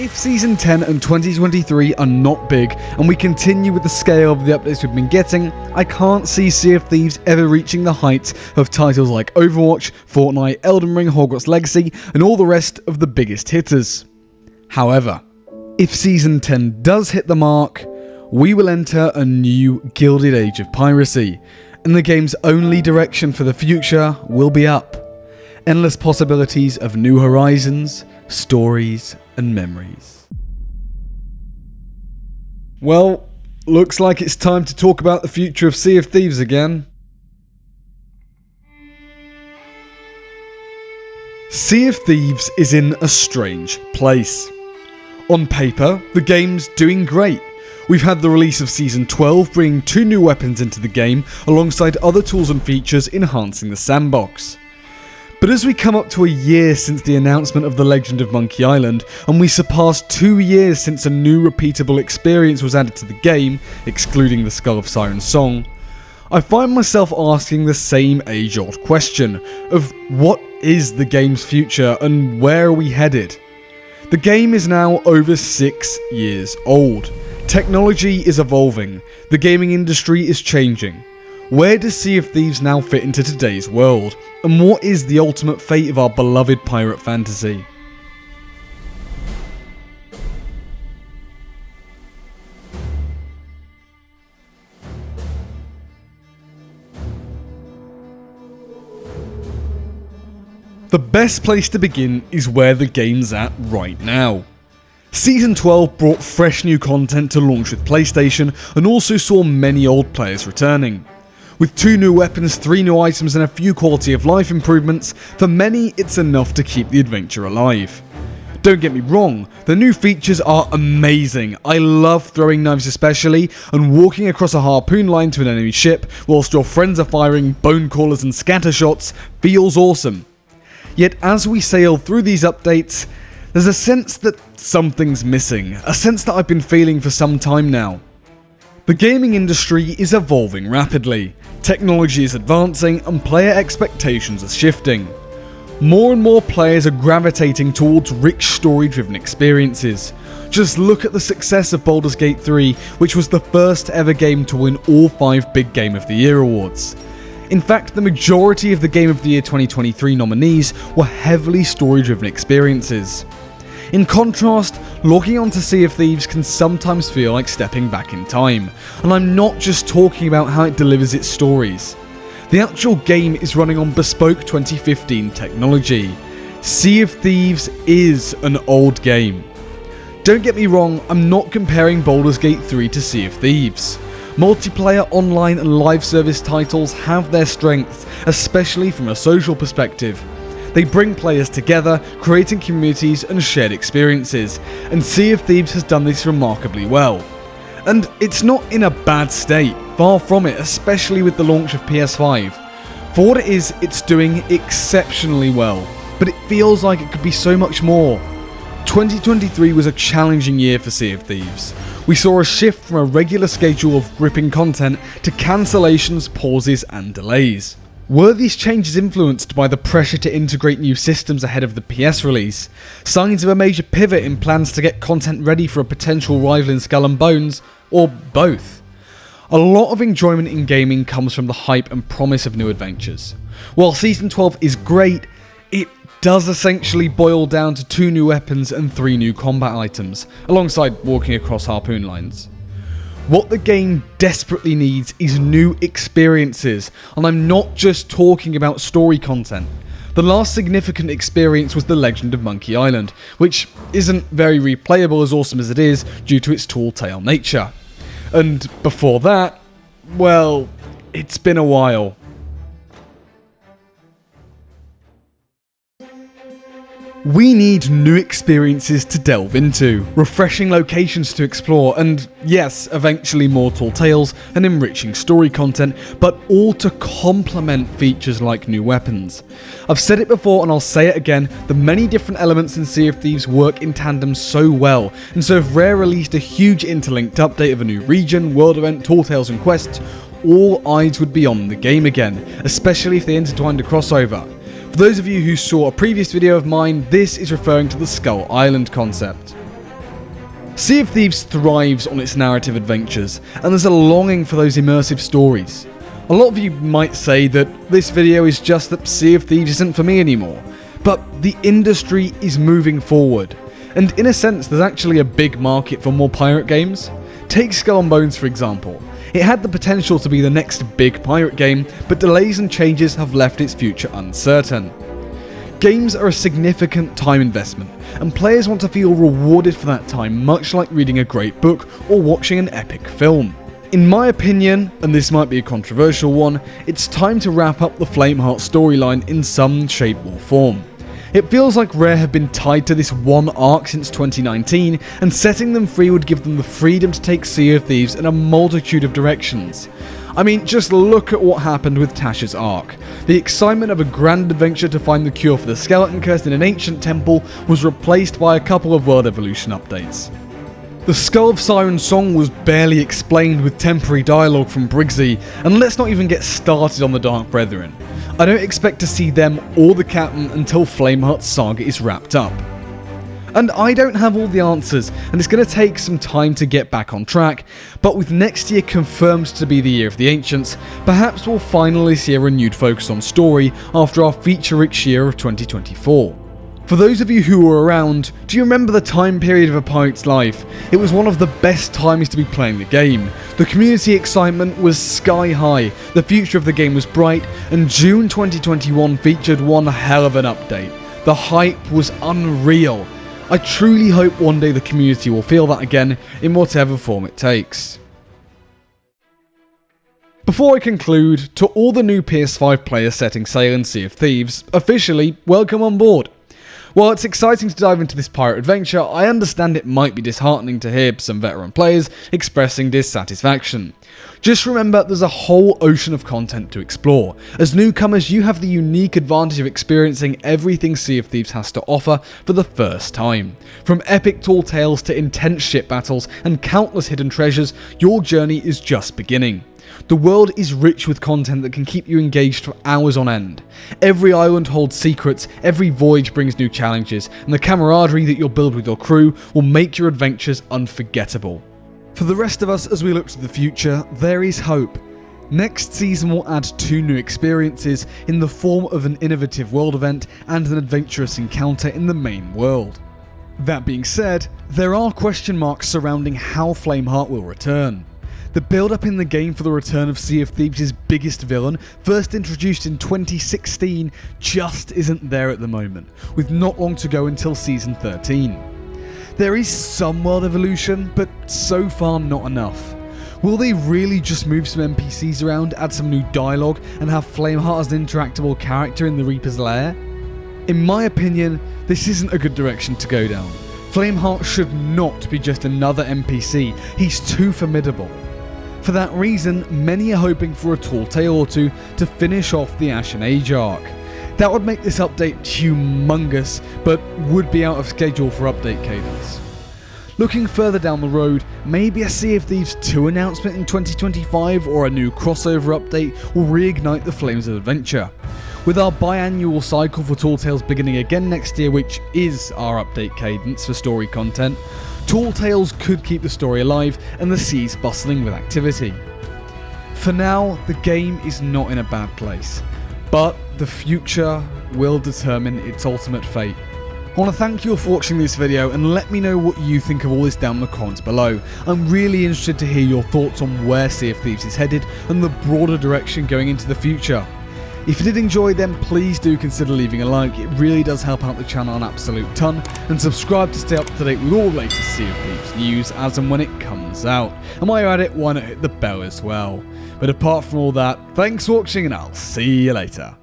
If Season 10 and 2023 are not big, and we continue with the scale of the updates we've been getting, I can't see Sea of Thieves ever reaching the heights of titles like Overwatch, Fortnite, Elden Ring, Hogwarts Legacy, and all the rest of the biggest hitters. However, if Season 10 does hit the mark, we will enter a new gilded age of piracy, and the game's only direction for the future will be up. Endless possibilities of new horizons, stories, and memories. Well, looks like it's time to talk about the future of Sea of Thieves again. Sea of Thieves is in a strange place. On paper, the game's doing great. We've had the release of Season 12 bringing 2 new weapons into the game alongside other tools and features enhancing the sandbox. But as we come up to a year since the announcement of The Legend of Monkey Island, and we surpass 2 years since a new repeatable experience was added to the game, excluding the Skull of Siren's song, I find myself asking the same age-old question of what is the game's future and where are we headed? The game is now over 6 years old. Technology is evolving, the gaming industry is changing. Where does Sea of Thieves now fit into today's world? And what is the ultimate fate of our beloved pirate fantasy? The best place to begin is where the game's at right now. Season 12 brought fresh new content to launch with PlayStation and also saw many old players returning. With 2 new weapons, 3 new items and a few quality of life improvements, for many it's enough to keep the adventure alive. Don't get me wrong, the new features are amazing. I love throwing knives especially, and walking across a harpoon line to an enemy ship whilst your friends are firing bone callers and scatter shots feels awesome. Yet as we sail through these updates, there's a sense that something's missing, a sense that I've been feeling for some time now. The gaming industry is evolving rapidly, technology is advancing and player expectations are shifting. More and more players are gravitating towards rich story-driven experiences. Just look at the success of Baldur's Gate 3, which was the first ever game to win all 5 Big Game of the Year awards. In fact, the majority of the Game of the Year 2023 nominees were heavily story-driven experiences. In contrast, logging onto Sea of Thieves can sometimes feel like stepping back in time, and I'm not just talking about how it delivers its stories. The actual game is running on bespoke 2015 technology. Sea of Thieves is an old game. Don't get me wrong, I'm not comparing Baldur's Gate 3 to Sea of Thieves. Multiplayer, online and live service titles have their strengths, especially from a social perspective. They bring players together, creating communities and shared experiences, and Sea of Thieves has done this remarkably well. And it's not in a bad state, far from it, especially with the launch of PS5. For what it is, it's doing exceptionally well, but it feels like it could be so much more. 2023 was a challenging year for Sea of Thieves. We saw a shift from a regular schedule of gripping content to cancellations, pauses and delays. Were these changes influenced by the pressure to integrate new systems ahead of the PS release? Signs of a major pivot in plans to get content ready for a potential rival in Skull and Bones? Or both? A lot of enjoyment in gaming comes from the hype and promise of new adventures. While Season 12 is great, it does essentially boil down to 2 new weapons and 3 new combat items, alongside walking across harpoon lines. What the game desperately needs is new experiences, and I'm not just talking about story content. The last significant experience was The Legend of Monkey Island, which isn't very replayable as awesome as it is due to its tall tale nature. And before that, well, it's been a while. We need new experiences to delve into, refreshing locations to explore, and yes, eventually more tall tales and enriching story content, but all to complement features like new weapons. I've said it before and I'll say it again, the many different elements in Sea of Thieves work in tandem so well, and so if Rare released a huge interlinked update of a new region, world event, tall tales and quests, all eyes would be on the game again, especially if they intertwined a crossover. For those of you who saw a previous video of mine, this is referring to the Skull Island concept. Sea of Thieves thrives on its narrative adventures, and there's a longing for those immersive stories. A lot of you might say that this video is just that Sea of Thieves isn't for me anymore, but the industry is moving forward, and in a sense there's actually a big market for more pirate games. Take Skull and Bones for example. It had the potential to be the next big pirate game, but delays and changes have left its future uncertain. Games are a significant time investment, and players want to feel rewarded for that time, much like reading a great book or watching an epic film. In my opinion, and this might be a controversial one, it's time to wrap up the Flameheart storyline in some shape or form. It feels like Rare have been tied to this one arc since 2019, and setting them free would give them the freedom to take Sea of Thieves in a multitude of directions. I mean, just look at what happened with Tasha's arc. The excitement of a grand adventure to find the cure for the skeleton curse in an ancient temple was replaced by a couple of world evolution updates. The Skull of Siren song was barely explained with temporary dialogue from Briggsy, and let's not even get started on the Dark Brethren. I don't expect to see them or the captain until Flameheart's saga is wrapped up. And I don't have all the answers, and it's going to take some time to get back on track, but with next year confirmed to be the year of the Ancients, perhaps we'll finally see a renewed focus on story after our feature-rich year of 2024. For those of you who were around, do you remember the time period of a pirate's life? It was one of the best times to be playing the game. The community excitement was sky high, the future of the game was bright, and June 2021 featured one hell of an update. The hype was unreal. I truly hope one day the community will feel that again, in whatever form it takes. Before I conclude, to all the new PS5 players setting sail in Sea of Thieves, officially, welcome on board. While it's exciting to dive into this pirate adventure, I understand it might be disheartening to hear some veteran players expressing dissatisfaction. Just remember, there's a whole ocean of content to explore. As newcomers, you have the unique advantage of experiencing everything Sea of Thieves has to offer for the first time. From epic tall tales to intense ship battles and countless hidden treasures, your journey is just beginning. The world is rich with content that can keep you engaged for hours on end. Every island holds secrets, every voyage brings new challenges, and the camaraderie that you'll build with your crew will make your adventures unforgettable. For the rest of us as we look to the future, there is hope. Next season will add 2 new experiences in the form of an innovative world event and an adventurous encounter in the main world. That being said, there are question marks surrounding how Flameheart will return. The build-up in the game for the return of Sea of Thieves' biggest villain, first introduced in 2016, just isn't there at the moment, with not long to go until Season 13. There is some world evolution, but so far not enough. Will they really just move some NPCs around, add some new dialogue, and have Flameheart as an interactable character in the Reaper's Lair? In my opinion, this isn't a good direction to go down. Flameheart should not be just another NPC, he's too formidable. For that reason, many are hoping for a tall tale or two to finish off the Ashen Age arc. That would make this update humongous, but would be out of schedule for update cadence. Looking further down the road, maybe a Sea of Thieves 2 announcement in 2025 or a new crossover update will reignite the flames of adventure. With our biannual cycle for Tall Tales beginning again next year, which is our update cadence for story content, Tall Tales could keep the story alive and the seas bustling with activity. For now, the game is not in a bad place, but the future will determine its ultimate fate. I want to thank you all for watching this video and let me know what you think of all this down in the comments below. I'm really interested to hear your thoughts on where Sea of Thieves is headed and the broader direction going into the future. If you did enjoy, then please do consider leaving a like, it really does help out the channel an absolute ton, and subscribe to stay up to date with all the latest Sea of Thieves news as and when it comes out. And while you're at it, why not hit the bell as well. But apart from all that, thanks for watching and I'll see you later.